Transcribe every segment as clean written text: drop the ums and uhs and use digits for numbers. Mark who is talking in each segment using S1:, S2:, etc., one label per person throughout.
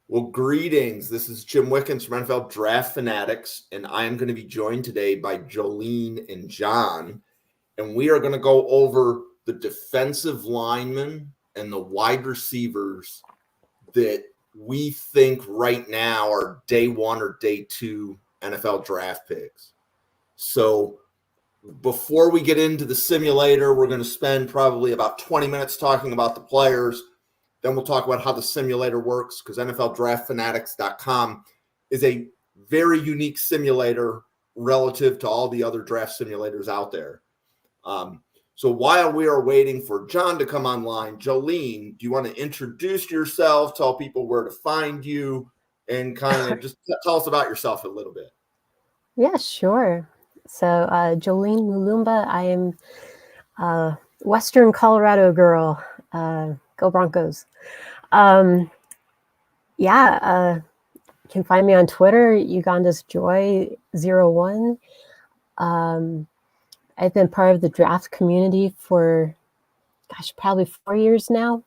S1: Well, greetings. This is Jim Wickens from NFL Draft Fanatics, and I am going to be joined today by Jolene and John, and we are going to go over the defensive linemen and the wide receivers that we think right now are day one or day two NFL draft picks. So before we get into the simulator, we're going to spend probably about 20 minutes talking about the players. Then we'll talk about how the simulator works because NFLDraftFanatics.com is a very unique simulator relative to all the other draft simulators out there. So while we are waiting for John to come online, Jolene, do you want to introduce yourself, tell people where to find you, and kind of just tell us about yourself a little bit?
S2: Yeah, sure. So Jolene Mulumba, I am a Western Colorado girl. Go Broncos. You can find me on Twitter, Uganda's Joy01. I've been part of the draft community for, probably 4 years now.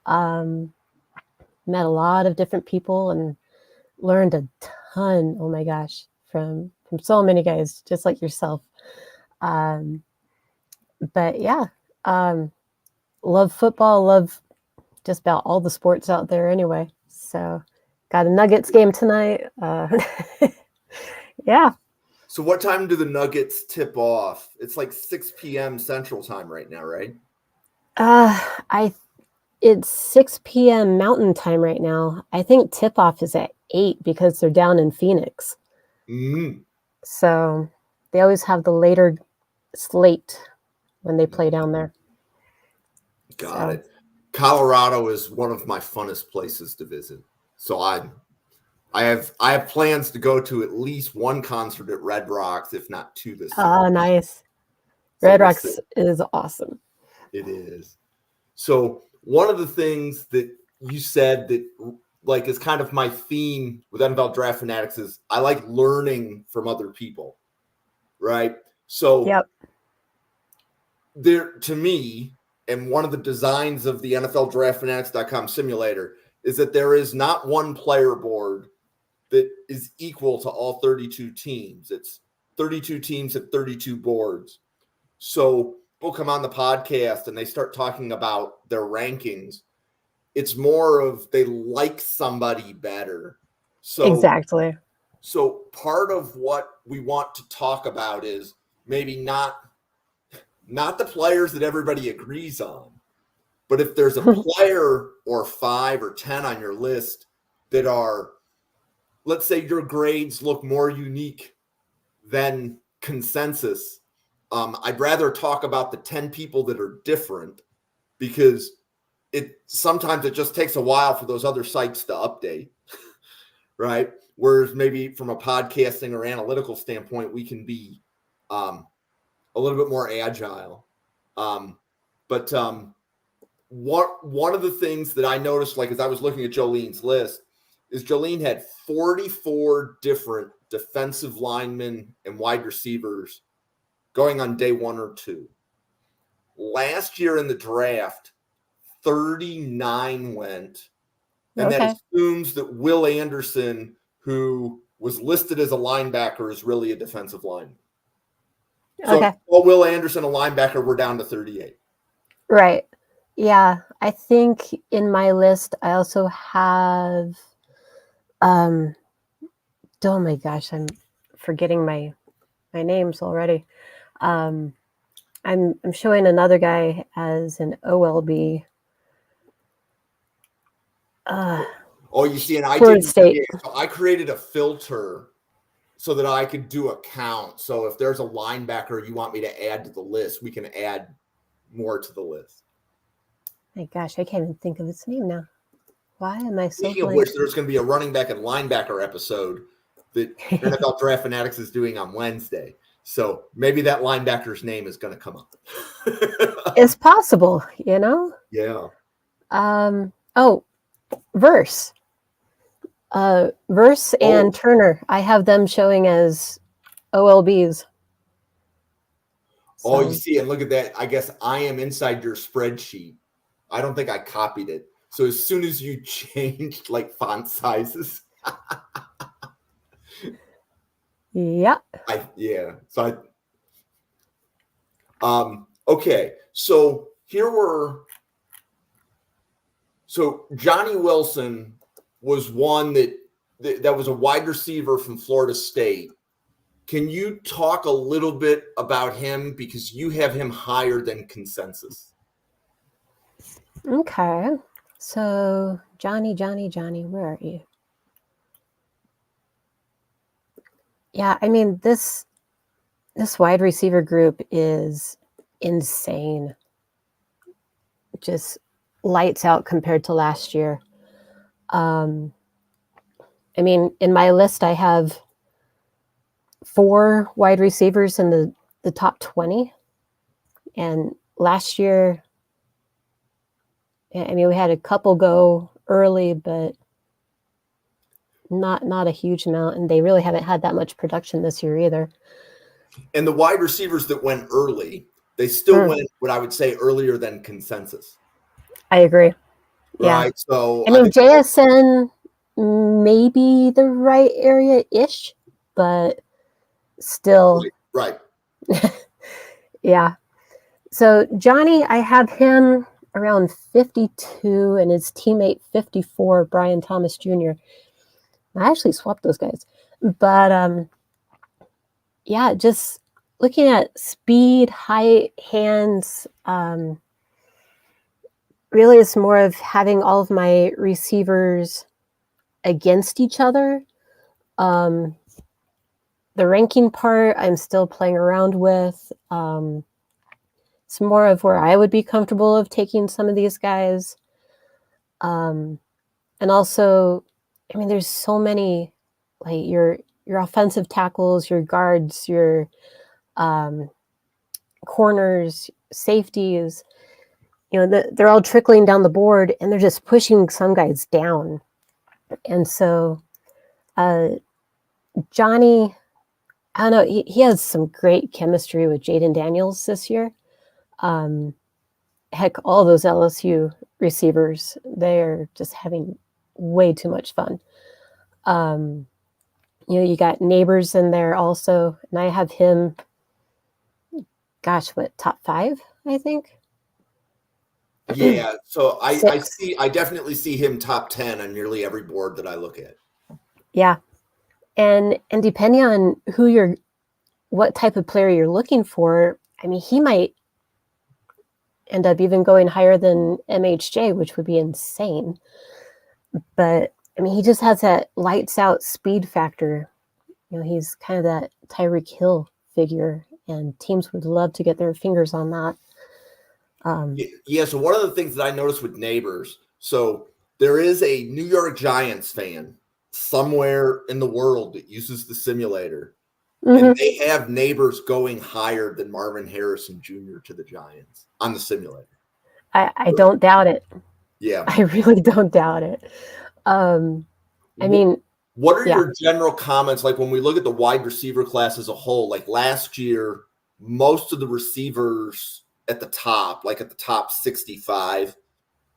S2: Met a lot of different people and learned a ton, oh my gosh, from so many guys, just like yourself. But yeah, love football, love just about all the sports out there anyway. So got a Nuggets game tonight. Yeah.
S1: So what time do the Nuggets tip off? It's like 6 p.m. Central Time right now, right?
S2: It's 6 p.m. Mountain Time right now. I think tip-off is at 8 because they're down in Phoenix.
S1: Mm.
S2: So they always have the later slate when they play down there.
S1: Got it. Colorado is one of my funnest places to visit. So I have plans to go to at least one concert at Red Rocks, if not two this summer.
S2: Oh, nice. So Red Rocks is awesome.
S1: It is. So one of the things that you said that like is kind of my theme with NFL Draft Fanatics is I like learning from other people, right? So there, to me, and one of the designs of the NFLDraftFanatics.com simulator is that there is not one player board that is equal to all 32 teams. It's 32 teams at 32 boards. So people come on the podcast and they start talking about their rankings. It's more of they like somebody better. So
S2: exactly.
S1: So part of what we want to talk about is maybe not the players that everybody agrees on, but if there's a player or 5 or 10 on your list that are, let's say your grades look more unique than consensus, I'd rather talk about the 10 people that are different because sometimes it just takes a while for those other sites to update, right? Whereas maybe from a podcasting or analytical standpoint, we can be a little bit more agile. But one of the things that I noticed, like as I was looking at Jolene's list, is Jolene had 44 different defensive linemen and wide receivers going on day 1 or 2. Last year in the draft, 39 went, and that assumes that Will Anderson, who was listed as a linebacker, is really a defensive lineman. So Will Anderson, a linebacker, we're down to 38.
S2: Right. Yeah. I think in my list, I also have, oh my gosh, I'm forgetting my names already. I'm showing another guy as an OLB.
S1: You see, and I did. So I created a filter so that I could do a count. So if there's a linebacker you want me to add to the list, we can add more to the list.
S2: My gosh, I can't even think of his name now. Why am I so
S1: Speaking of which, there's going to be a running back and linebacker episode that NFL Draft Fanatics is doing on Wednesday. So maybe that linebacker's name is going to come up.
S2: It's possible, you know?
S1: Yeah.
S2: Verse. Verse and Turner. I have them showing as OLBs.
S1: So. You see, and look at that. I guess I am inside your spreadsheet. I don't think I copied it. So as soon as you changed like font sizes,
S2: Yeah.
S1: Okay. So so Johnny Wilson was one that was a wide receiver from Florida State. Can you talk a little bit about him because you have him higher than consensus?
S2: Okay. So Johnny, where are you? Yeah, I mean this wide receiver group is insane. Just lights out compared to last year. I mean, in my list, I have 4 wide receivers in the top 20. And last year, I mean, we had a couple go early, but not a huge amount. And they really haven't had that much production this year either.
S1: And the wide receivers that went early, they still went what I would say earlier than consensus.
S2: I agree. Yeah.
S1: Right. So
S2: I mean, JSN maybe the right area-ish, but still.
S1: Right.
S2: Yeah. So Johnny, I have him around 52 and his teammate 54, Brian Thomas Jr. I actually swapped those guys. But yeah, just looking at speed, height, hands, really it's more of having all of my receivers against each other. The ranking part I'm still playing around with. It's more of where I would be comfortable of taking some of these guys. And also, I mean, there's so many, like your offensive tackles, your guards, your corners, safeties, they're all trickling down the board and they're just pushing some guys down. And so Johnny, I don't know, he has some great chemistry with Jaden Daniels this year. Heck, all those LSU receivers, they're just having way too much fun. You got Neighbors in there also, and I have him, top 5, I think.
S1: Yeah, so I definitely see him top 10 on nearly every board that I look at.
S2: Yeah. And depending on what type of player you're looking for, I mean, he might end up even going higher than MHJ, which would be insane. But I mean, he just has that lights out speed factor. He's kind of that Tyreek Hill figure, and teams would love to get their fingers on that.
S1: Yeah, so one of the things that I noticed with Neighbors, so there is a New York Giants fan somewhere in the world that uses the simulator, and they have Neighbors going higher than Marvin Harrison Jr. to the Giants on the simulator.
S2: I don't doubt it.
S1: Yeah.
S2: I really don't doubt it. I mean,
S1: what are your general comments? Like when we look at the wide receiver class as a whole, like last year, most of the receivers at the top, like at the top 65,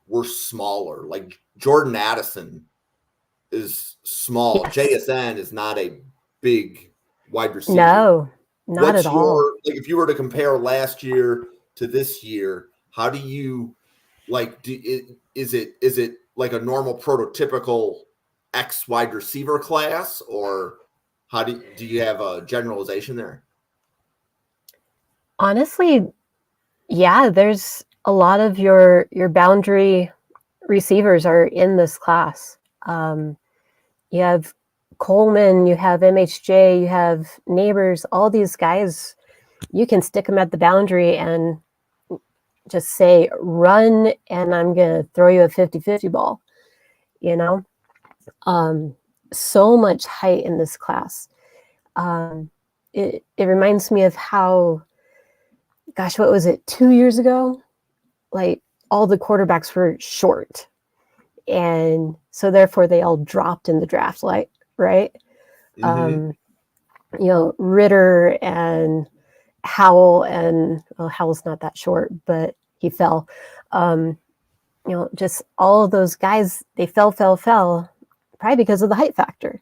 S1: were smaller. Like Jordan Addison is small. JSN is not a big wide receiver.
S2: No, not at all.
S1: Like if you were to compare last year to this year, how do you is it like a normal prototypical X wide receiver class, or how do you have a generalization there?
S2: Honestly, yeah, there's a lot of your boundary receivers are in this class. You have Coleman, you have MHJ, you have Neighbors, all these guys, you can stick them at the boundary and just say, run, and I'm going to throw you a 50-50 ball, So much height in this class. It reminds me of how, what was it, 2 years ago? Like, all the quarterbacks were short. And so, therefore, they all dropped in the draft, right? Ritter and Howell, and Howell's not that short, but he fell. just all of those guys, they fell, probably because of the height factor.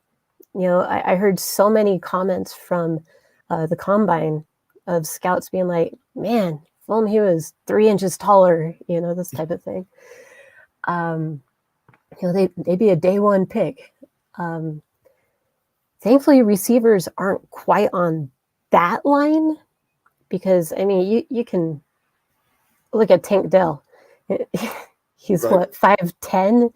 S2: I heard so many comments from the combine of scouts being like, man, if only he was 3 inches taller, this type of thing. They'd be a day one pick. Thankfully, receivers aren't quite on that line because, you can look at Tank Dell. He's
S1: Right.
S2: what, 5'10",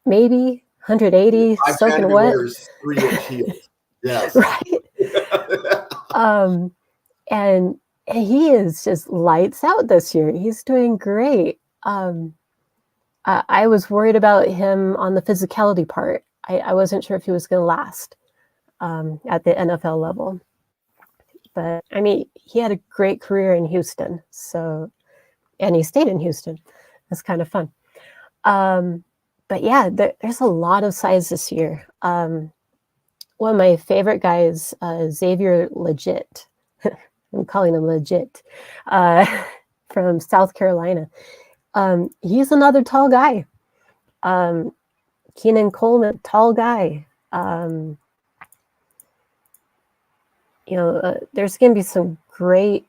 S2: maybe 180, soaking wet.
S1: Wears 3-inch heels. Yes.
S2: Right. And he is just lights out this year. He's doing great. I was worried about him on the physicality part. I wasn't sure if he was going to last at the NFL level. But, he had a great career in Houston. And he stayed in Houston. That's kind of fun. But yeah, there's a lot of size this year. One of my favorite guys, Xavier Legit. I'm calling him Legit. From South Carolina. He's another tall guy. Keenan Coleman, tall guy. There's going to be some great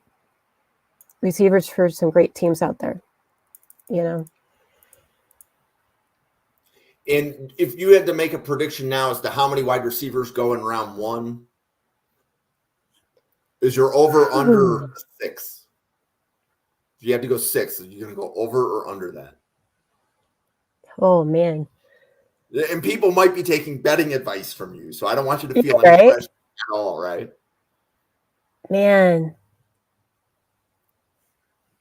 S2: receivers for some great teams out there.
S1: And if you had to make a prediction now as to how many wide receivers go in round 1, is your over under 6? If you have to go 6, are you going to go over or under that?
S2: Oh, man.
S1: And people might be taking betting advice from you, so I don't want you to feel any pressure at all, right?
S2: Man.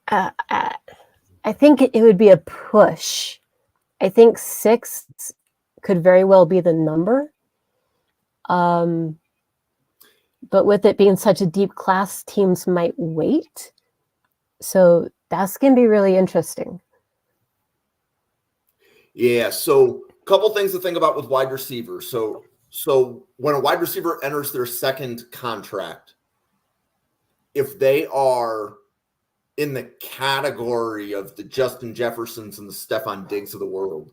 S2: I think it would be a push. I think 6 could very well be the number. But with it being such a deep class, teams might wait. So that's going to be really interesting.
S1: Yeah, so a couple things to think about with wide receivers. So when a wide receiver enters their second contract, if they are in the category of the Justin Jeffersons and the Stephon Diggs of the world,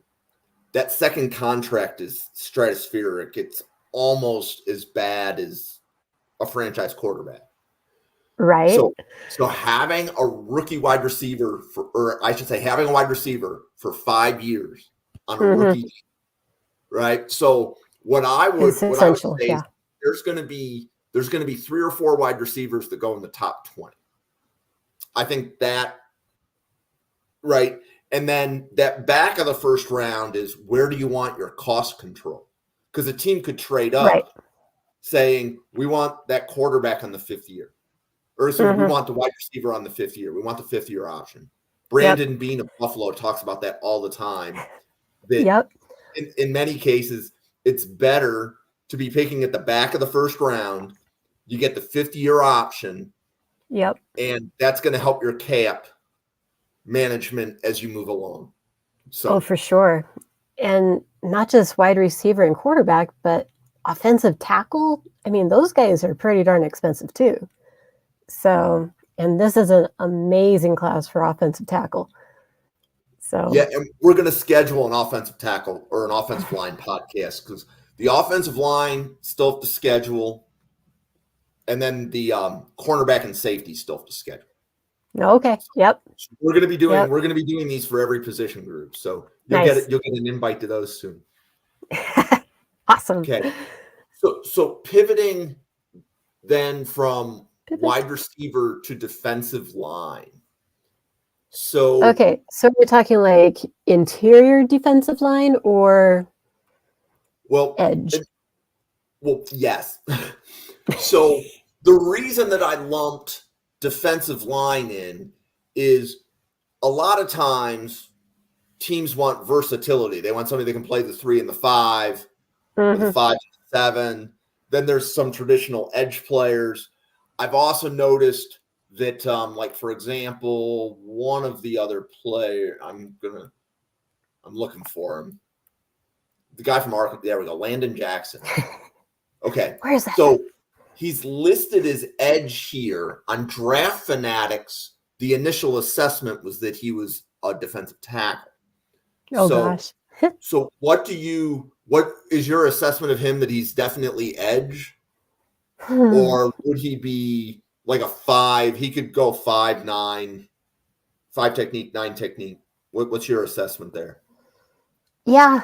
S1: that second contract is stratospheric. It's almost as bad as a franchise quarterback.
S2: Right.
S1: So having a rookie wide receiver having a wide receiver for 5 years on a rookie team, right? So what I would say is there's going to be 3 or 4 wide receivers that go in the top 20. I think that, right? And then that back of the first round is where do you want your cost control? Because a team could trade up saying, we want that quarterback on the 5th year. Or we want the wide receiver on the 5th year. We want the 5th-year option. Brandon Beane of Buffalo talks about that all the time. That in many cases, it's better to be picking at the back of the first round. You get the 5th-year option.
S2: Yep.
S1: And that's going to help your cap management as you move along.
S2: So, for sure. And not just wide receiver and quarterback, but offensive tackle. Those guys are pretty darn expensive too. So, and this is an amazing class for offensive tackle. So
S1: yeah, and we're going to schedule an offensive tackle or an offensive line podcast because the offensive line still have to schedule, and then the cornerback and safety still have to schedule.
S2: Okay. Yep.
S1: So we're going to be doing these for every position group. So you'll get an invite to those soon.
S2: Awesome.
S1: Okay. So pivoting then from wide receiver to defensive line. So
S2: okay, so we're talking like interior defensive line or edge?
S1: Yes. So the reason that I lumped defensive line in is a lot of times teams want versatility. They want somebody that can play the 3 and the 5, or the 5 and the 7. Then there's some traditional edge players. I've also noticed that, like, for example, one of the other players, I'm looking for him. The guy from Arkansas, there we go, Landon Jackson. Okay.
S2: Where is that?
S1: So he's listed as edge here on Draft Fanatics. The initial assessment was that he was a defensive tackle.
S2: Oh
S1: So,
S2: gosh.
S1: what is your assessment of him, that he's definitely edge,
S2: Hmm.
S1: or would he be like a 5? He could go 5'9", 5 technique, 9 technique. What's your assessment there?
S2: Yeah.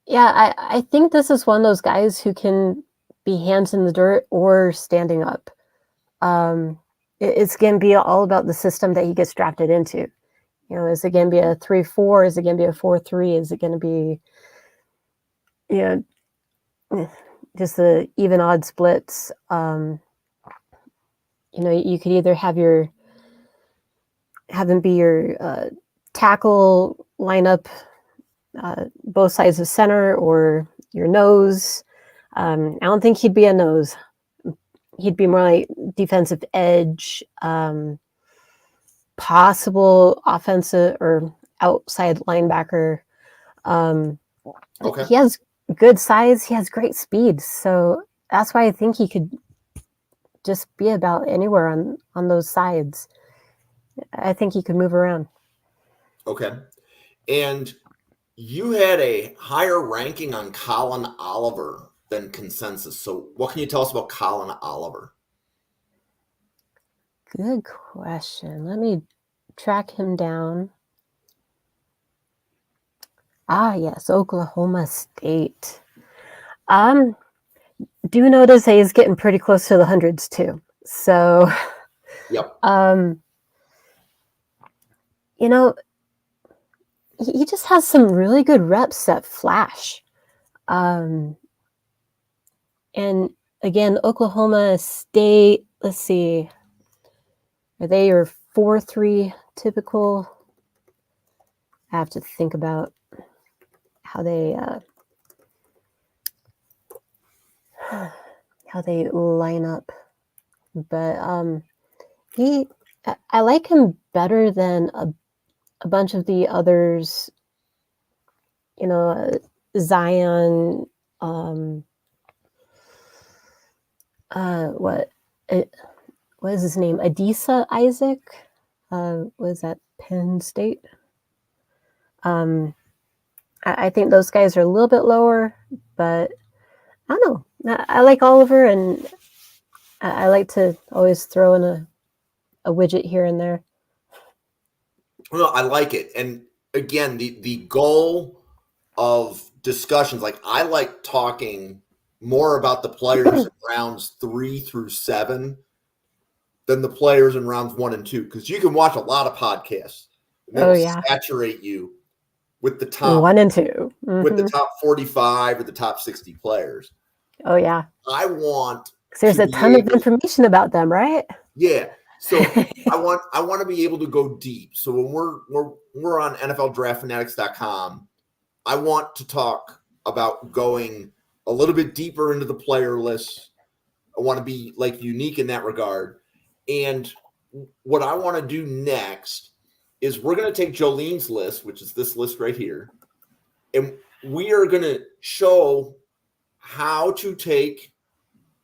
S2: Yeah, I think this is one of those guys who can be hands in the dirt or standing up. It's going to be all about the system that he gets drafted into. You know, is it going to be a 3-4? Is it going to be a 4-3? Is it going to be, you know, just the even odd splits? You know, you could either have him be your tackle lineup, both sides of center, or your nose. I don't think he'd be a nose. He'd be more like defensive edge, possible offensive or outside linebacker. Um,
S1: Okay.
S2: he has good size. He has great speed. So that's why I think he could just be about anywhere on those sides. I think he could move around.
S1: Okay. And you had a higher ranking on Colin Oliver than consensus. So what can you tell us about Colin Oliver?
S2: Good question. Let me track him down. Ah, yes, Oklahoma State. Um, do notice that he's getting pretty close to the hundreds too. So,
S1: Yep.
S2: you know, he just has some really good reps that flash. And again, Oklahoma State, let's see, are they your 4-3 typical? I have to think about how they line up. But I like him better than a bunch of the others. You know, Zion. What? What is his name? Adisa Isaac. Was that Penn State? I think those guys are a little bit lower, but I don't know. I like Oliver, and I like to always throw in a widget here and there.
S1: Well, I like it. And again, the goal of discussions, like I like talking more about the players in rounds 3 through 7 than the players in rounds 1 and 2, because you can watch a lot of podcasts and they
S2: Oh
S1: will
S2: yeah,
S1: saturate you with the top
S2: 1 and 2.
S1: with the
S2: Mm-hmm.
S1: top 45 or the top 60 players.
S2: Oh yeah,
S1: I want
S2: 'cause there's
S1: to
S2: a
S1: be
S2: ton of
S1: able,
S2: information about them, right?
S1: yeah. So I want to be able to go deep. So when we're on NFLDraftFanatics.com, I want to talk about going a little bit deeper into the player lists. I want to be like unique in that regard. And what I want to do next is we're going to take Jolene's list, which is this list right here, and we are going to show how to take,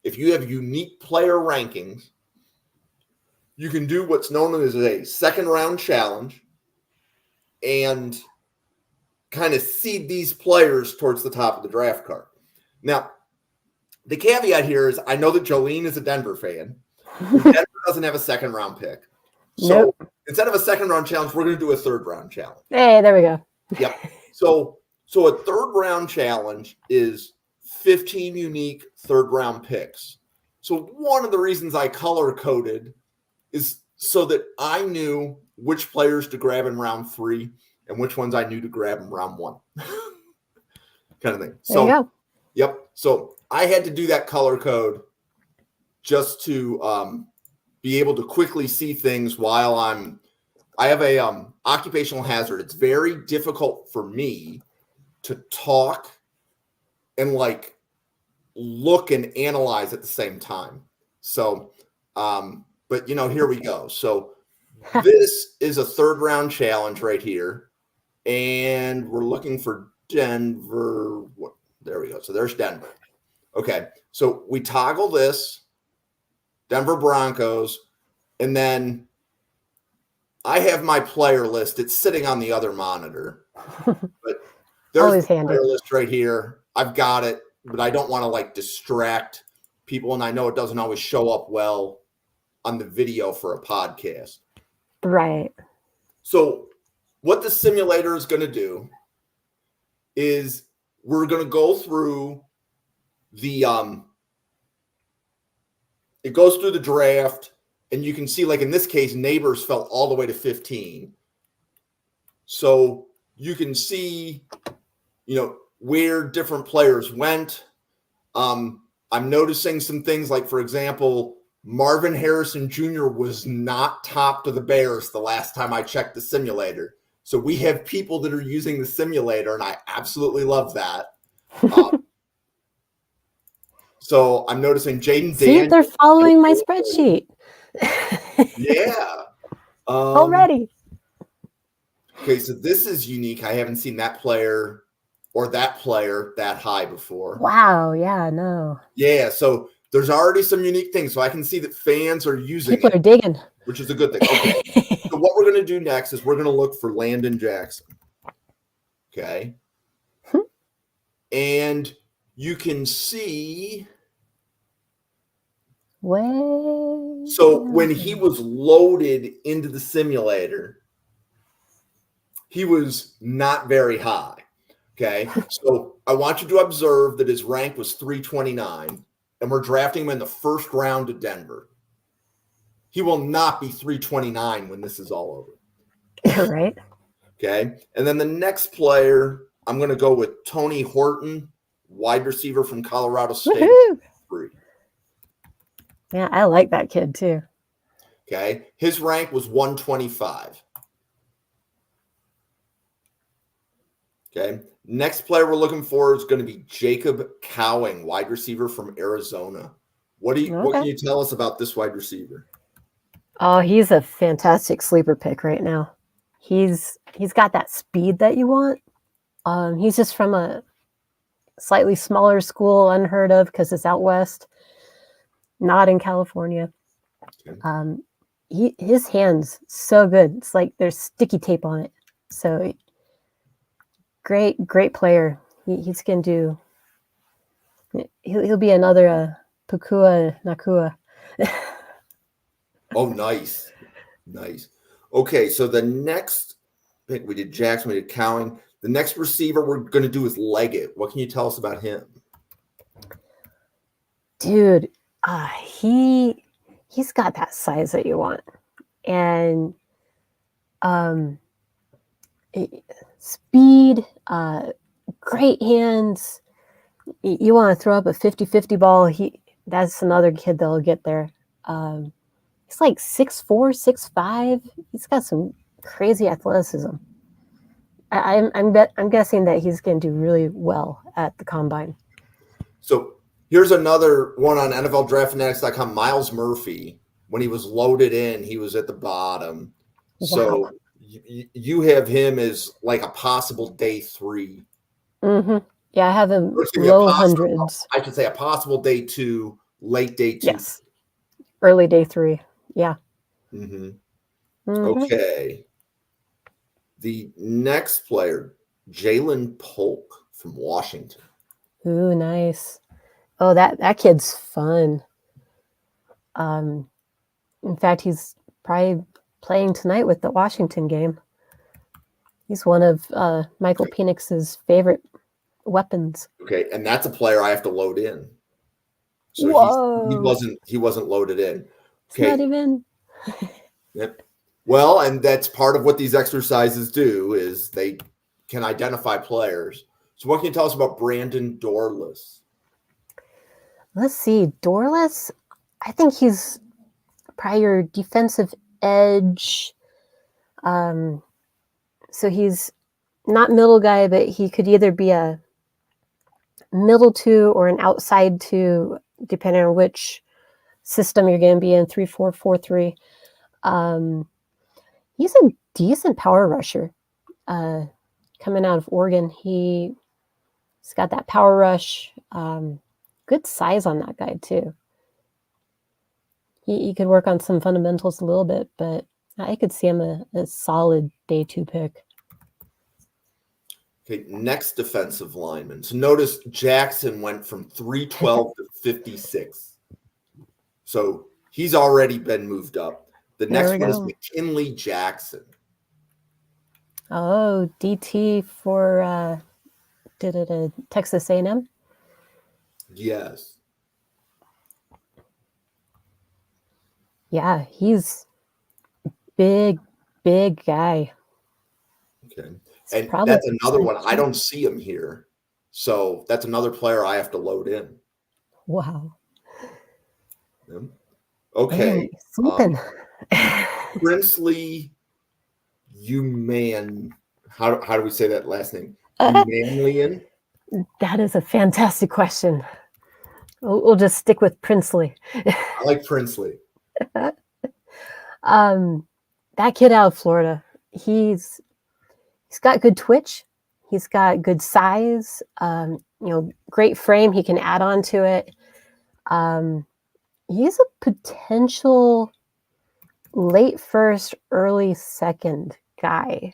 S1: if you have unique player rankings, you can do what's known as a second round challenge and kind of seed these players towards the top of the draft card. Now, the caveat here is I know that Jolene is a Denver fan. Denver doesn't have a second round pick. So
S2: Nope.
S1: instead of a second round challenge, we're going to do a third round challenge.
S2: Hey, there we go.
S1: Yep. So a third round challenge is 15 unique third round picks. So one of the reasons I color coded is so that I knew which players to grab in round 3 and which ones I knew to grab in round 1. Kind of thing.
S2: There you go.
S1: Yep. So I had to do that color code just to be able to quickly see things while I have a occupational hazard. It's very difficult for me to talk and like look and analyze at the same time. So, but here we go. So this is a third round challenge right here. And we're looking for Denver. There we go. So there's Denver. Okay. So we toggle this, Denver Broncos, and then I have my player list. It's sitting on the other monitor. But There's
S2: Always
S1: the
S2: handy.
S1: player list right here. I've got it, but I don't want to like distract people, and I know it doesn't always show up well on the video for a podcast.
S2: Right.
S1: So what the simulator is going to do is we're going to go through the it goes through the draft, and you can see, like in this case, Neighbors fell all the way to 15. So you can see, where different players went. I'm noticing some things like, for example, Marvin Harrison Jr. was not top to the Bears the last time I checked the simulator. So we have people that are using the simulator, and I absolutely love that. So I'm noticing Jaden
S2: See,
S1: Daniels.
S2: they're following my spreadsheet.
S1: Yeah.
S2: Already.
S1: Okay, so this is unique. I haven't seen that player or that player that high before.
S2: Wow. Yeah, no.
S1: Yeah, so there's already some unique things. So I can see that fans are using
S2: People
S1: it,
S2: are digging.
S1: which is a good thing. Okay. So what we're going to do next is we're going to look for Landon Jackson. Okay. And you can see.
S2: Way.
S1: So when he was loaded into the simulator, he was not very high. Okay. So I want you to observe that his rank was 329, and we're drafting him in the first round to Denver. He will not be 329 when this is all over.
S2: Right.
S1: Okay. And then the next player, I'm going to go with Tony Horton, wide receiver from Colorado State.
S2: Woohoo! Yeah, I like that kid too.
S1: Okay. His rank was 125. Okay. Next player we're looking for is going to be Jacob Cowing, wide receiver from Arizona. What can you tell us about this wide receiver?
S2: Oh, he's a fantastic sleeper pick right now. He's got that speed that you want. He's just from a slightly smaller school, unheard of because it's out west, not in California. Okay. His hands so good. It's like there's sticky tape on it. So great player. He's gonna do. He'll be another Pukua Nakua.
S1: Oh, nice. Okay, so the next pick, we did Jackson, we did Cowing. The next receiver we're going to do is Leggett. What can you tell us about him?
S2: Dude, he's got that size that you want. And speed, great hands. You want to throw up a 50-50 ball, that's another kid that'll get there. He's like 6'4", 6'5". He's got some crazy athleticism. I'm guessing that he's going to do really well at the combine.
S1: So here's another one on NFLDraftFanatics.com. Miles Murphy, when he was loaded in, he was at the bottom. Wow. So you have him as like a possible day 3.
S2: Mm-hmm. Yeah, I have him low hundreds.
S1: I should say a possible day 2, late day 2.
S2: Yes, early day 3. Yeah.
S1: Mm-hmm. Mm-hmm. Okay. The next player, Jalen Polk from Washington.
S2: Ooh, nice. Oh, that kid's fun. In fact, he's probably playing tonight with the Washington game. He's one of Michael Penix's favorite weapons.
S1: Okay, and that's a player I have to load in. So he wasn't loaded in.
S2: Okay. It's not even.
S1: Yep. Well, and that's part of what these exercises do is they can identify players. So what can you tell us about Brandon Dorless?
S2: Let's see. Dorless, I think he's probably your defensive edge. So he's not middle guy, but he could either be a middle 2 or an outside 2, depending on which system you're going to be in, 3-4-4-3. He's a decent power rusher. Coming out of Oregon, he's got that power rush. Good size on that guy too. He could work on some fundamentals a little bit, but I could see him a solid day 2 pick.
S1: Okay, next defensive lineman. So notice Jackson went from 312 to 56. So he's already been moved up. The
S2: There
S1: next
S2: we
S1: one is
S2: go.
S1: McKinley Jackson.
S2: Oh, DT for Texas A&M?
S1: Yes.
S2: Yeah, he's big guy.
S1: Okay.
S2: It's
S1: And
S2: probably
S1: that's another one. I don't see him here. So that's another player I have to load in.
S2: wow.
S1: Yeah. Okay.
S2: Man, sleeping.
S1: Princely Uman. How do we say that last name? Umanlian?
S2: That is a fantastic question. We'll just stick with Princely.
S1: I like Princely.
S2: That kid out of Florida, he's got good twitch. He's got good size. Great frame. He can add on to it. He's a potential late first, early second guy,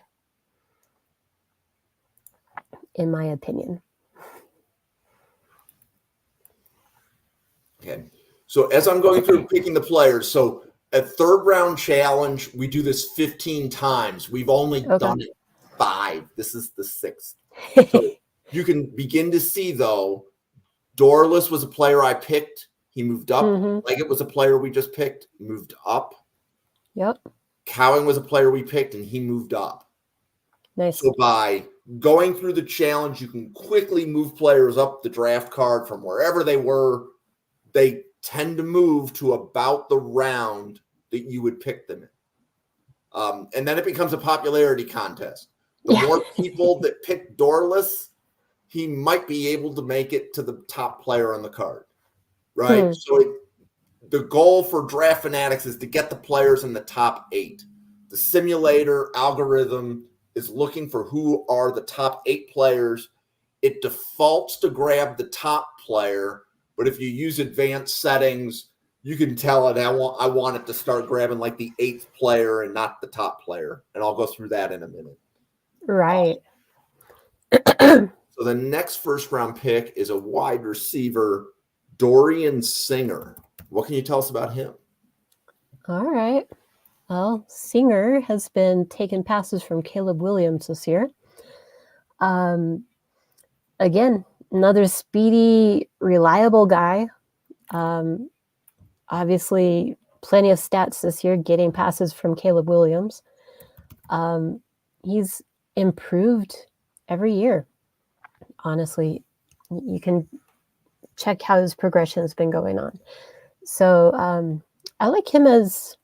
S2: in my opinion.
S1: Okay. So as I'm going through picking the players, so at third round challenge, we do this 15 times. We've only done it 5. This is the 6th. So you can begin to see, though, Dorless was a player I picked. He moved up. Leggett was a player we just picked, moved up.
S2: Yep.
S1: Cowing was a player we picked, and he moved up.
S2: Nice.
S1: So by going through the challenge, you can quickly move players up the draft card from wherever they were. They tend to move to about the round that you would pick them in. And then it becomes a popularity contest. The more people that pick Dorless, he might be able to make it to the top player on the card, right? So the goal for Draft Fanatics is to get the players in the top 8. The simulator algorithm is looking for who are the top 8 players. It defaults to grab the top player, but if you use advanced settings, you can tell it, I want it to start grabbing like the 8th player and not the top player. And I'll go through that in a minute.
S2: Right.
S1: So the next first round pick is a wide receiver, Dorian Singer. What can you tell us about him?
S2: All right. Well, Singer has been taking passes from Caleb Williams this year. Again, another speedy, reliable guy. Obviously, plenty of stats this year getting passes from Caleb Williams. He's improved every year. Honestly, you can check how his progression has been going on. So I like him as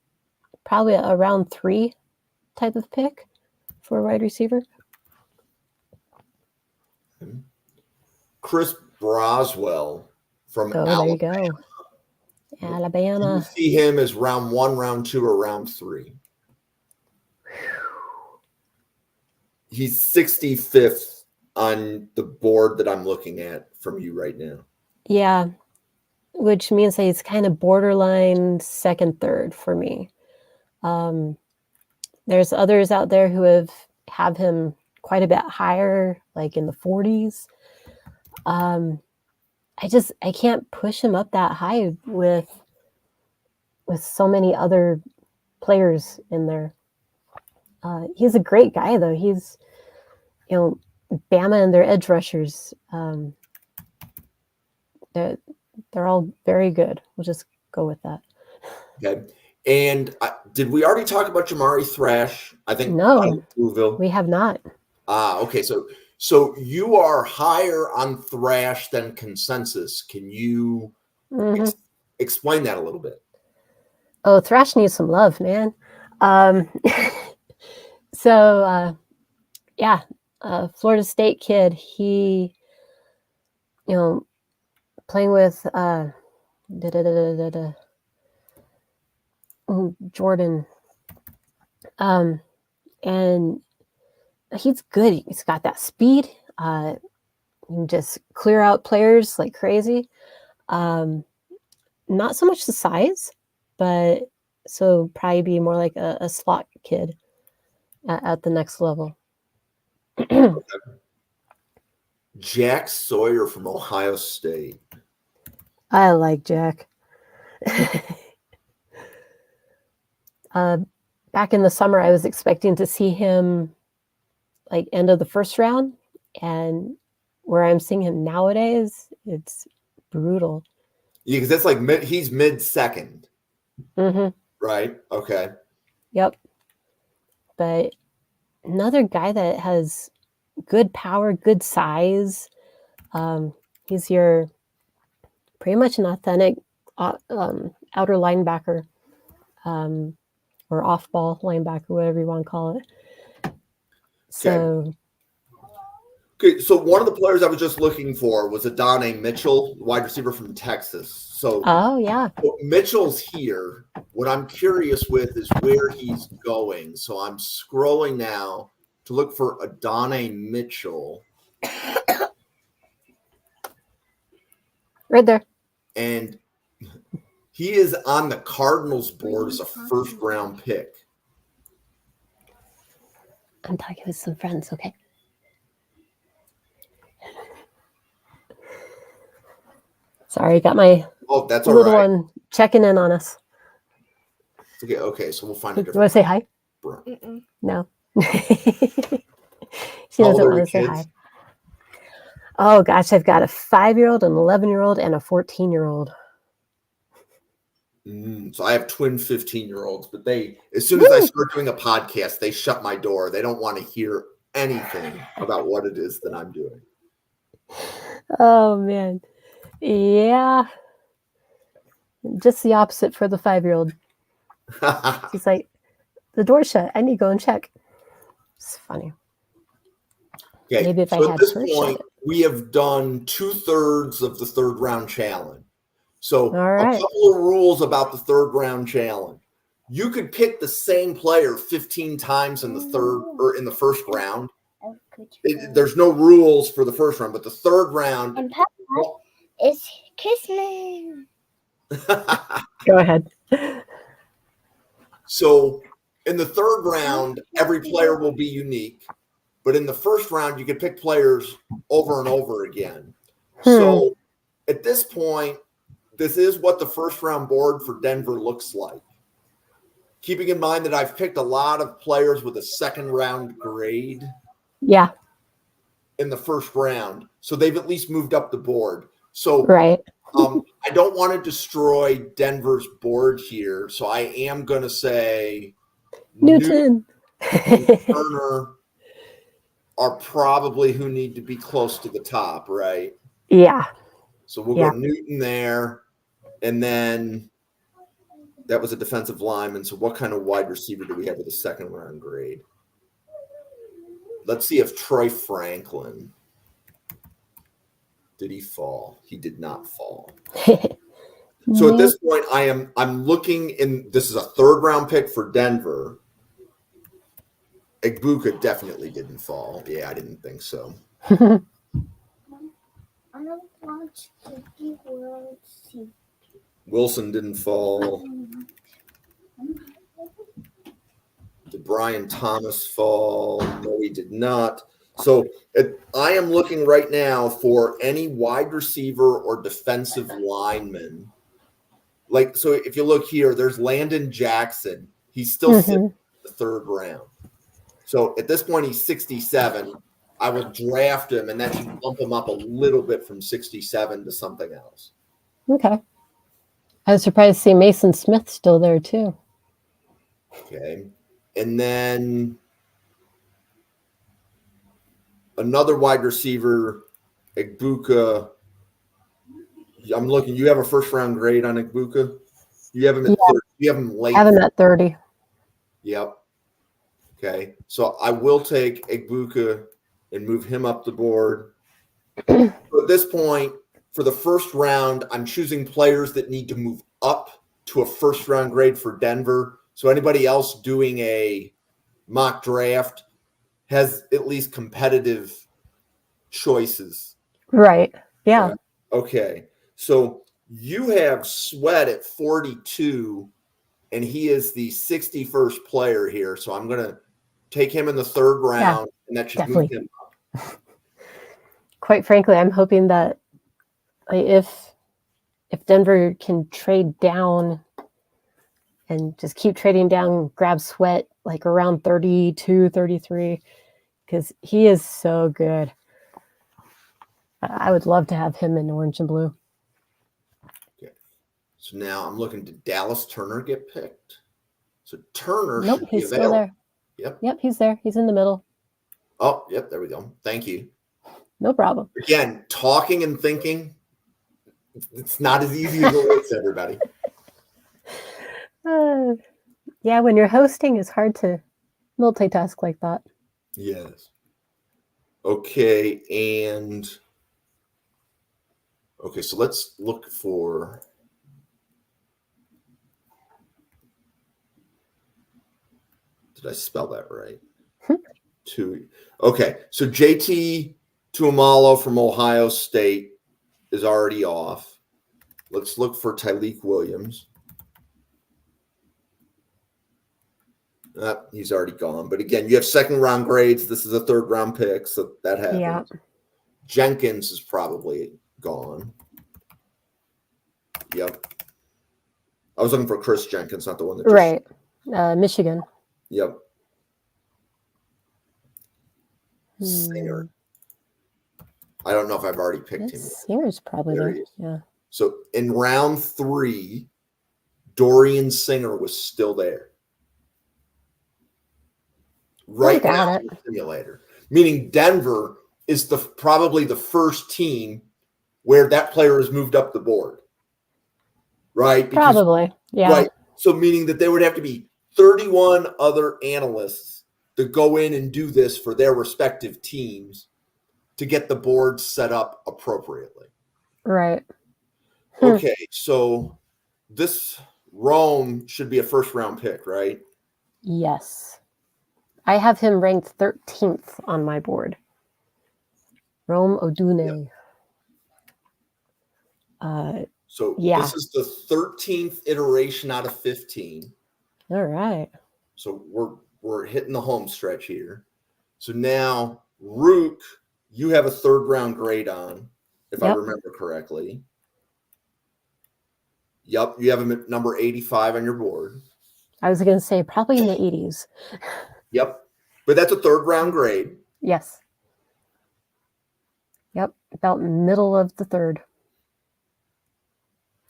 S2: probably a round 3 type of pick for a wide receiver.
S1: Chris Broswell from
S2: There you
S1: Alabama.
S2: go. Alabama.
S1: Do you see him as round 1, round 2, or round 3? He's 65th on the board that I'm looking at from you right now.
S2: Yeah, which means that he's kind of borderline second, third for me. There's others out there who have him quite a bit higher, like in the 40s. I can't push him up that high with so many other players in there. He's a great guy, though. He's, Bama and their edge rushers. They're all very good. We'll just go with that.
S1: Okay. And did we already talk about Jamari Thrash? I think
S2: no,
S1: Louisville.
S2: We have not.
S1: Okay. So you are higher on Thrash than consensus. Can you explain that a little bit?
S2: Oh, Thrash needs some love, man. Florida State kid. He, playing with Jordan. And he's good. He's got that speed. He can just clear out players like crazy. Not so much the size, but so probably be more like a slot kid at the next level.
S1: Jack Sawyer from Ohio State.
S2: I like Jack. Back in the summer, I was expecting to see him like end of the first round, and where I'm seeing him nowadays, it's brutal.
S1: Yeah, because that's like he's mid-second, right? Okay.
S2: Yep. But another guy that has good power, good size. He's your pretty much an authentic outer linebacker, or off-ball linebacker, whatever you want to call it. So.
S1: Okay, so one of the players I was just looking for was Adonai Mitchell, wide receiver from Texas. So,
S2: yeah.
S1: So Mitchell's here. What I'm curious with is where he's going. So I'm scrolling now to look for Adonai Mitchell.
S2: Right there.
S1: And he is on the Cardinals board as a first-round pick.
S2: I'm talking with some friends, okay? Sorry, got my
S1: that's
S2: little
S1: all right.
S2: one checking in on us.
S1: Okay, so we'll find a different.
S2: You want to say hi? No. She doesn't want to say hi. Oh gosh, I've got a 5-year-old, an 11-year-old, and a 14-year-old.
S1: So I have twin 15-year-olds, but as soon as I start doing a podcast, they shut my door. They don't want to hear anything about what it is that I'm doing.
S2: Oh man. Yeah. Just the opposite for the 5-year-old. She's like, the door's shut. I need to go and check. It's funny.
S1: Okay.
S2: Maybe if
S1: so
S2: I had
S1: at this
S2: her
S1: point,
S2: shut it.
S1: We have done 2/3 of the third round challenge. So
S2: right.
S1: A couple of rules about the third round challenge. You could pick the same player 15 times in the first round. There's no rules for the first round, but the third round.
S3: And Papa is Christmas.
S2: Go ahead.
S1: So in the third round, every player will be unique. But in the first round, you could pick players over and over again. So at this point, this is what the first round board for Denver looks like. Keeping in mind that I've picked a lot of players with a second round grade.
S2: Yeah.
S1: In the first round. So they've at least moved up the board. So
S2: right.
S1: I don't want to destroy Denver's board here. So I am going to say
S2: Newton
S1: and Turner are probably who need to be close to the top, right?
S2: Yeah.
S1: So we'll go Newton there. And then that was a defensive lineman. So what kind of wide receiver do we have with a second round grade? Let's see if Troy Franklin, did he fall? He did not fall. So at this point, I'm looking in. This is a third round pick for Denver. Egbuka definitely didn't fall. Yeah, I didn't think so. Wilson didn't fall. Did Brian Thomas fall? No, he did not. So I am looking right now for any wide receiver or defensive lineman. Like, so if you look here, there's Landon Jackson. He's still sitting in the third round. So at this point, he's 67. I will draft him, and that should bump him up a little bit from 67 to something else.
S2: Okay. I was surprised to see Mason Smith still there, too.
S1: Okay. And then another wide receiver, Egbuka. I'm looking. You have a first-round grade on Egbuka? You have him at 30. You have him late.
S2: I have him at 30.
S1: Yep. Okay. So I will take Egbuka and move him up the board. So at this point, for the first round, I'm choosing players that need to move up to a first-round grade for Denver. So anybody else doing a mock draft has at least competitive choices.
S2: Right. Yeah.
S1: Okay. So you have Sweat at 42, and he is the 61st player here. So I'm going to take him in the third round, and that should move him up.
S2: quite frankly, I'm hoping that if Denver can trade down and just keep trading down, grab Sweat like around 32, 33, because he is so good. I would love to have him in orange and blue.
S1: Okay. So now I'm looking, did Dallas Turner get picked? So Turner
S2: Nope,
S1: should be
S2: he's still
S1: available.
S2: there. Yep, he's there. He's in the middle.
S1: Oh, yep, there we go. Thank you.
S2: No problem.
S1: Again, talking and thinking, it's not as easy as it looks, everybody.
S2: Yeah, when you're hosting, it's hard to multitask like that.
S1: Yes. Okay, so let's look for did I spell that right? Okay, so JT Tuamalo from Ohio State is already off. Let's look for Tyleik Williams. He's already gone. But again, you have second round grades. This is a third round pick, so that happens.
S2: Yeah.
S1: Jenkins is probably gone. Yep. I was looking for Chris Jenkins, not the one that just...
S2: Right. Michigan.
S1: Yep. Singer. I don't know if I've already picked him.
S2: Singer's probably there. Yeah.
S1: So in round 3, Dorian Singer was still there. Right now in the simulator. Meaning Denver is probably the first team where that player has moved up the board. Right? Because,
S2: probably. Yeah.
S1: Right. So meaning that there would have to be 31 other analysts to go in and do this for their respective teams to get the board set up appropriately.
S2: Right.
S1: Okay, so this Rome should be a first round pick, right?
S2: Yes. I have him ranked 13th on my board. Rome Odune.
S1: Yep. This is the 13th iteration out of 15.
S2: All right.
S1: So we're hitting the home stretch here. So now, Rook, you have a third round grade on, if I remember correctly. Yep, you have him at number 85 on your board.
S2: I was going to say probably in the 80s.
S1: Yep, but that's a third round grade.
S2: Yes. Yep, about middle of the third.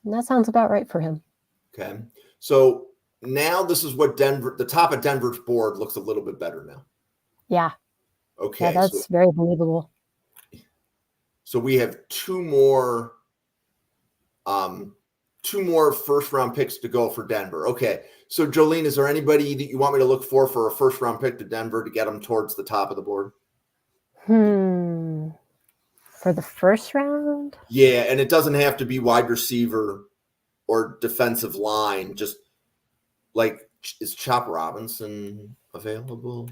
S2: And that sounds about right for him.
S1: Okay, so now this is what the top of Denver's board looks a little bit better now.
S2: Yeah.
S1: Okay.
S2: Yeah, that's very believable.
S1: So we have two more first round picks to go for Denver. Okay. So Jolene, is there anybody that you want me to look for a first round pick to Denver to get them towards the top of the board?
S2: For the first round?
S1: Yeah, and it doesn't have to be wide receiver or defensive line. Just like, is Chop Robinson available?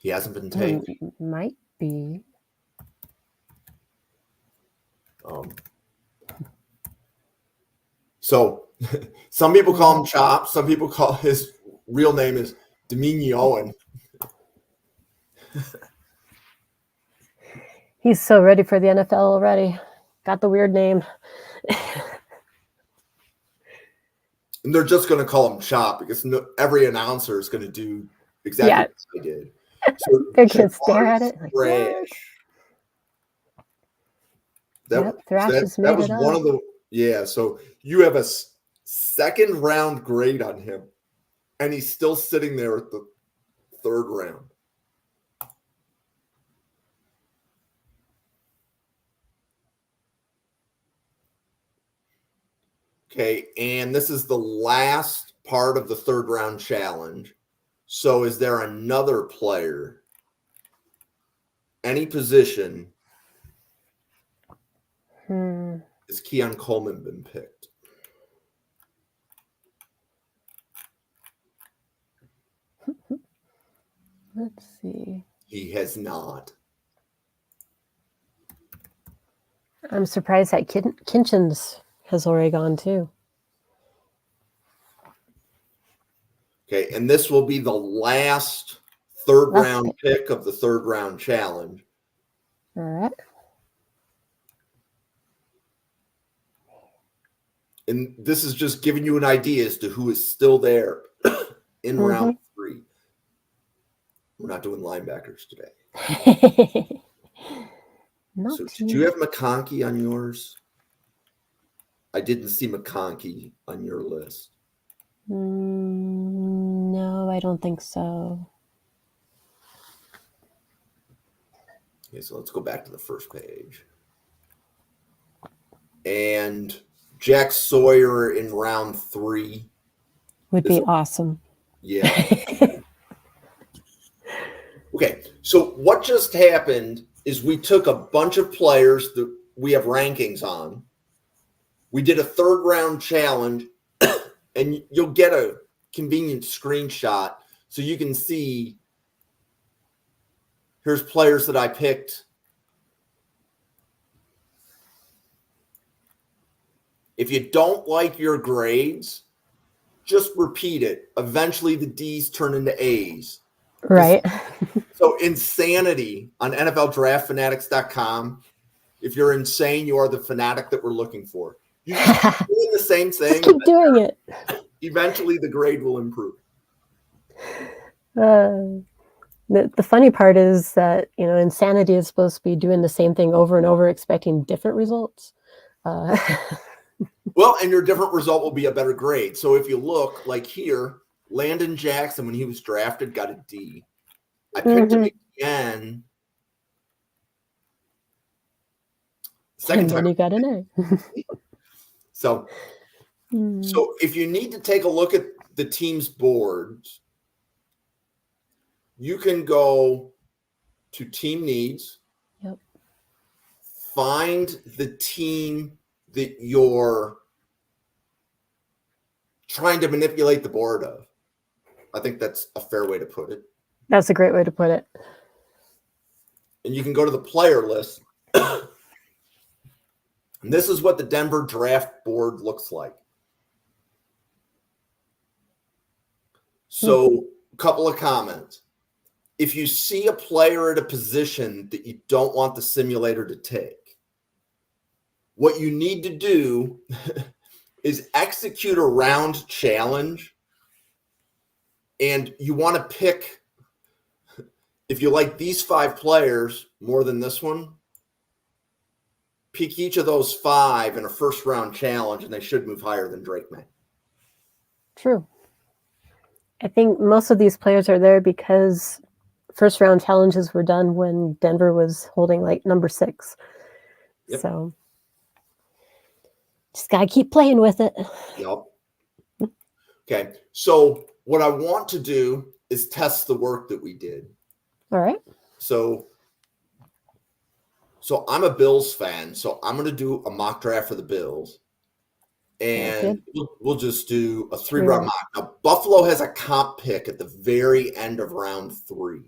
S1: He hasn't been taken.
S2: Might be.
S1: So some people call him Chop. Some people call his real name is Dominion.
S2: He's so ready for the NFL already. Got the weird name.
S1: And they're just going to call him Chop because every announcer is going to do exactly what they did. So
S2: they can stare at it. Like,
S1: Thrash that was one of the so you have a second round grade on him, and he's still sitting there at the third round. Okay, and this is the last part of the third round challenge. So is there another player, any position, has Keon Coleman been picked?
S2: Let's see.
S1: He has not.
S2: I'm surprised that Kinchins has already gone too.
S1: Okay, and this will be the last third round pick of the third round challenge.
S2: All right.
S1: And this is just giving you an idea as to who is still there in round 3. We're not doing linebackers today. So did you have McConkey on yours? I didn't see McConkey on your list.
S2: No, I don't think so.
S1: Okay, so let's go back to the first page. And Jack Sawyer in round 3.
S2: Would be awesome.
S1: Yeah. Okay, so what just happened is we took a bunch of players that we have rankings on. We did a 3rd round challenge, and you'll get a convenient screenshot so you can see here's players that I picked. If you don't like your grades, just repeat it. Eventually the D's turn into A's.
S2: Right.
S1: So insanity on NFLDraftFanatics.com. If you're insane, you are the fanatic that we're looking for. You just keep doing the same thing.
S2: Just keep doing it.
S1: Eventually the grade will improve.
S2: The funny part is that, insanity is supposed to be doing the same thing over and over, expecting different results.
S1: Well, and your different result will be a better grade. So if you look, like here, Landon Jackson, when he was drafted, got a D. I picked him again. Second time.
S2: And then he got an A.
S1: So if you need to take a look at the team's boards, you can go to Team Needs.
S2: Yep.
S1: Find the team that you're trying to manipulate the board of. I think that's a fair way to put it.
S2: That's a great way to put it.
S1: And you can go to the player list. And this is what the Denver draft board looks like. So, a couple of comments. If you see a player at a position that you don't want the simulator to take, what you need to do is execute a round challenge. And you want to pick, if you like these 5 players more than this one, pick each of those 5 in a first round challenge, and they should move higher than Drake May.
S2: True. I think most of these players are there because first round challenges were done when Denver was holding like number 6. Yep. So just got to keep playing with it.
S1: Yep. Okay. So what I want to do is test the work that we did.
S2: All right.
S1: So I'm a Bills fan, so I'm going to do a mock draft for the Bills. And we'll just do a 3-round mock. Now, Buffalo has a comp pick at the very end of round 3.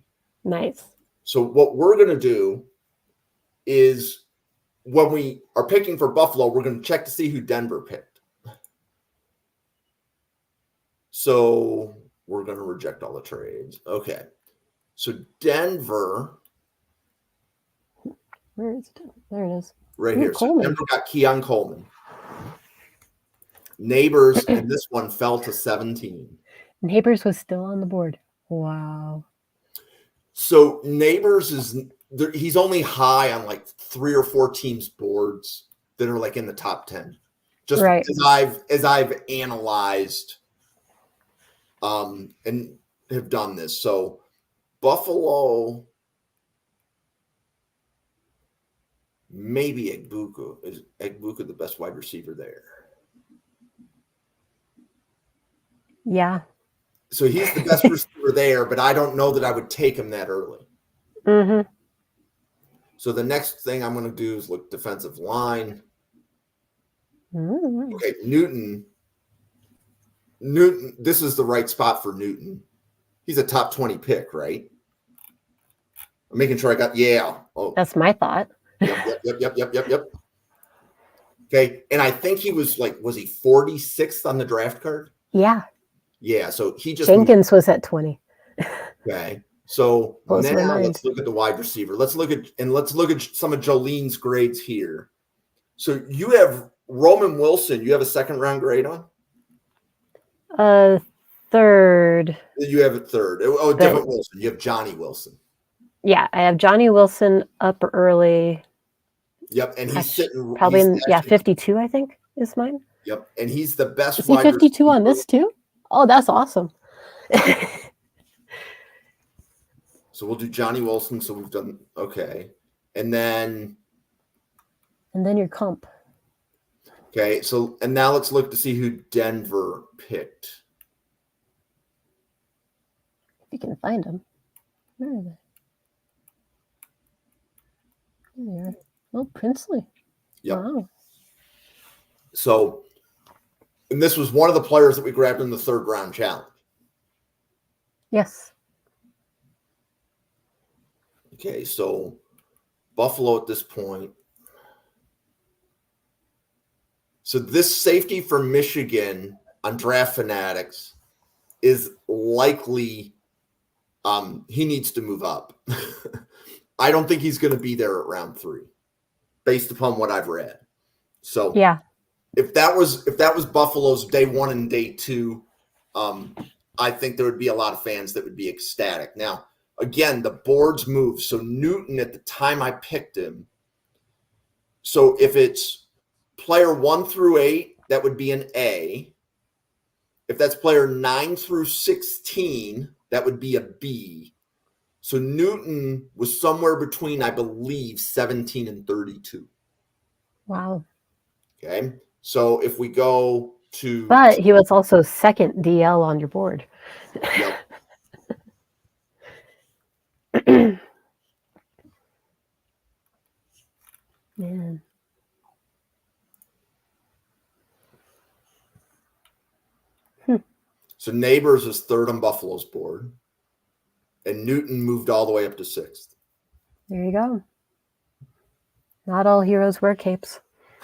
S2: Nice.
S1: So what we're going to do is when we are picking for Buffalo, we're going to check to see who Denver picked. So we're going to reject all the trades. Okay. So Denver.
S2: Where is it? There it is.
S1: Right here. So Denver got Keon Coleman. Neighbors, and this one fell to 17.
S2: Neighbors was still on the board. Wow.
S1: So Neighbors he's only high on like 3 or 4 teams' boards that are like in the top 10. Just
S2: right.
S1: as I've analyzed and have done this. So Buffalo, maybe Egbuka. Is Egbuka the best wide receiver there?
S2: Yeah.
S1: So he's the best receiver there, but I don't know that I would take him that early.
S2: Mm-hmm.
S1: So the next thing I'm going to do is look defensive line.
S2: Mm-hmm.
S1: Okay, Newton, this is the right spot for Newton. He's a top 20 pick, right? I'm making sure I got, Oh,
S2: that's my thought.
S1: Yep. Okay, and I think he was was he 46th on the draft card?
S2: Yeah.
S1: Yeah, so he just
S2: Jenkins was at 20.
S1: Okay. So
S2: Blows my
S1: now
S2: mind.
S1: let's look at the wide receiver. Let's look at some of Jolene's grades here. So you have Roman Wilson. You have a second round grade on?
S2: Third.
S1: You have a third. Oh,
S2: But-
S1: different Wilson. You have Johnny Wilson.
S2: Yeah, I have Johnny Wilson up early.
S1: Yep, and he's
S2: Gosh,
S1: sitting
S2: probably
S1: he's actually-
S2: 52, I think, is mine.
S1: Yep, and he's the best
S2: Is he
S1: wide
S2: 52 on
S1: receiver.
S2: this too? Oh, that's awesome.
S1: So we'll do Johnny Wilson. So we've done okay, and then
S2: your comp.
S1: okay. So and now let's look to see who Denver picked.
S2: If you can find them. Where are they? There they are. Oh, Princely.
S1: Yep.
S2: Wow.
S1: So, and this was one of the players that we grabbed in the third round challenge.
S2: Yes.
S1: Okay, so Buffalo at this point. So this safety for Michigan on Draft Fanatics is likely he needs to move up. I don't think he's going to be there at round 3 based upon what I've read. So
S2: Yeah.
S1: if that was Buffalo's day 1 and day 2, I think there would be a lot of fans that would be ecstatic. Now, again, the boards move. So Newton, at the time I picked him, so if it's player 1 through 8, that would be an A. If that's player 9 through 16, that would be a B. So Newton was somewhere between, I believe, 17 and 32.
S2: Wow.
S1: Okay. So if we go to.
S2: But he was also second DL on your board.
S1: Yep.
S2: Man.
S1: So Neighbors is third on Buffalo's board. And Newton moved all the way up to 6th.
S2: There you go. Not all heroes wear capes.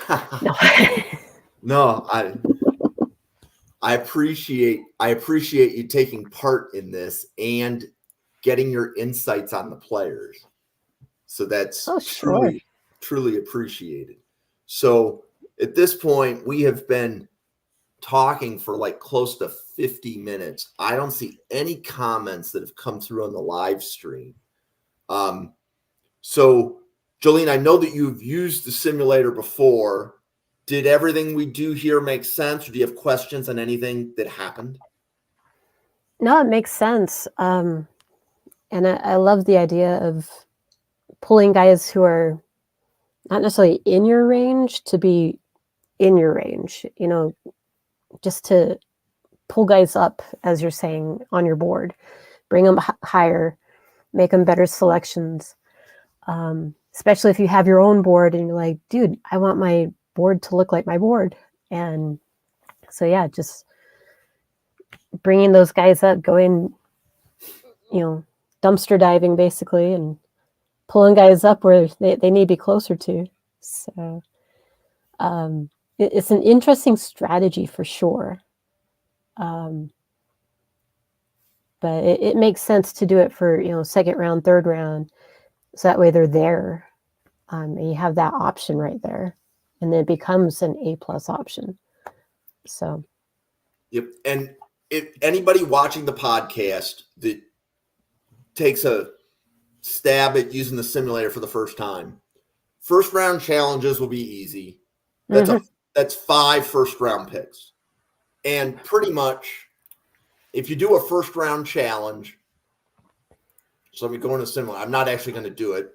S2: No.
S1: No, I appreciate you taking part in this and getting your insights on the players. So that's
S2: sure.
S1: truly appreciated. So at this point, we have been talking for like close to 50 minutes. I don't see any comments that have come through on the live stream. So Jolene, I know that you've used the simulator before. Did everything we do here make sense? Or do you have questions on anything that happened?
S2: No, it makes sense. And I love the idea of pulling guys who are not necessarily in your range to be in your range, just to pull guys up, as you're saying, on your board, bring them higher, make them better selections. Especially if you have your own board and you're like, dude, I want my board to look like my board. And so, yeah, just bringing those guys up, going, dumpster diving basically, and pulling guys up where they need to be closer to. So it's an interesting strategy for sure. But it makes sense to do it for, second round, third round. So that way they're there. And you have that option right there. And then it becomes an A+ option. So.
S1: Yep. And if anybody watching the podcast that takes a stab at using the simulator for the first time, first round challenges will be easy. That's 5 first round picks. And pretty much if you do a first round challenge, so let me go into simulator. I'm not actually going to do it.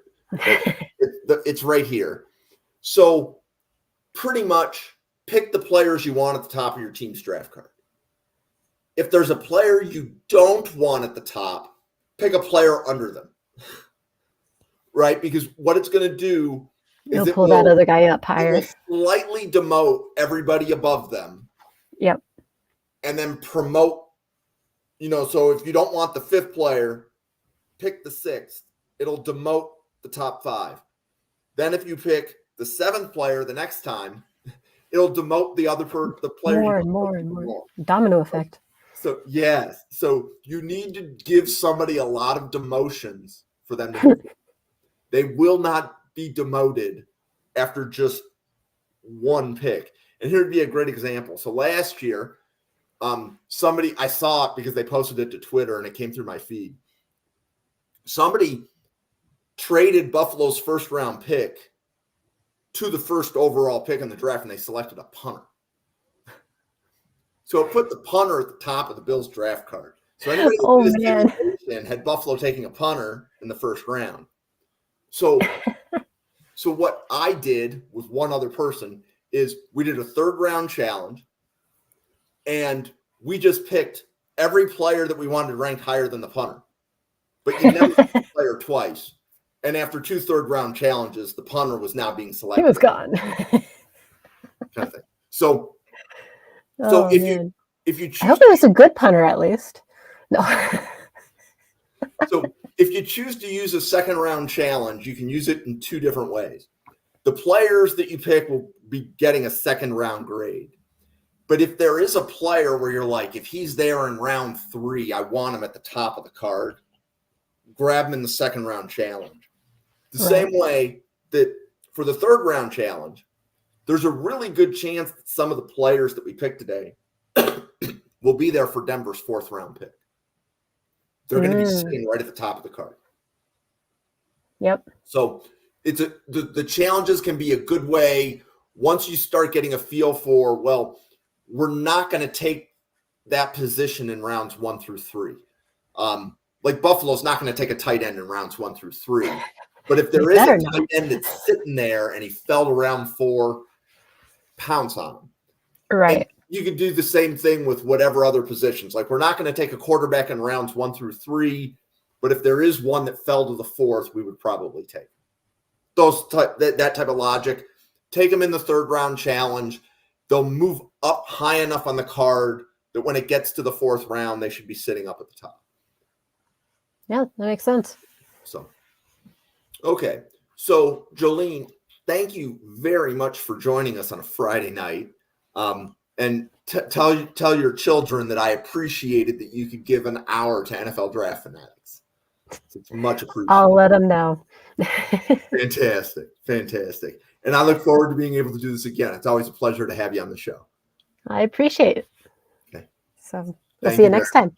S1: It's right here. So pretty much pick the players you want at the top of your team's draft card. If there's a player you don't want at the top, pick a player under them. Right? Because what it's going to do is
S2: You'll pull that other guy up higher.
S1: It will slightly demote everybody above them.
S2: Yep.
S1: And then promote, so if you don't want the 5th player, pick the 6th. It'll demote the top 5. Then if you pick the 7th player the next time, it'll demote the player.
S2: More and more. Domino effect.
S1: So yes, so you need to give somebody a lot of demotions for them to move. They will not be demoted after just one pick. And here'd be a great example. So last year, somebody, I saw it because they posted it to Twitter and it came through my feed. Somebody traded Buffalo's first round pick to the first overall pick in the draft, and they selected a punter. So it put the punter at the top of the Bills draft card. So anybody that did this simulation had Buffalo taking a punter in the first round. So what I did with one other person is we did a third round challenge, and we just picked every player that we wanted ranked higher than the punter. But you never pick the player twice. And after 2 third-round challenges, the punter was now being selected.
S2: He was gone.
S1: Kind of thing. So if you choose,
S2: I hope it was a good punter at least. No.
S1: So if you choose to use a second-round challenge, you can use it in 2 different ways. The players that you pick will be getting a second-round grade. But if there is a player where you're like, if he's there in round 3, I want him at the top of the card, grab him in the second-round challenge. The same way that for the third-round challenge, there's a really good chance that some of the players that we picked today will be there for Denver's 4th-round pick. They're going to be sitting right at the top of the card.
S2: Yep.
S1: So the challenges can be a good way once you start getting a feel for, well, we're not going to take that position in rounds 1 through 3. Like Buffalo's not going to take a tight end in rounds 1 through 3. But if there is a tight end that's sitting there and he fell to round 4, pounce on him.
S2: Right.
S1: And you could do the same thing with whatever other positions. Like we're not going to take a quarterback in rounds 1 through 3, but if there is one that fell to the 4th, we would probably take that type of logic. Take them in the third-round challenge. They'll move up high enough on the card that when it gets to the 4th round, they should be sitting up at the top.
S2: Yeah, that makes sense.
S1: So, okay. So, Jolene, thank you very much for joining us on a Friday night. And tell your children that I appreciated that you could give an hour to NFL Draft Fanatics. It's much appreciated.
S2: I'll let them know.
S1: Fantastic. And I look forward to being able to do this again. It's always a pleasure to have you on the show.
S2: I appreciate it.
S1: Okay.
S2: So we'll see you next time.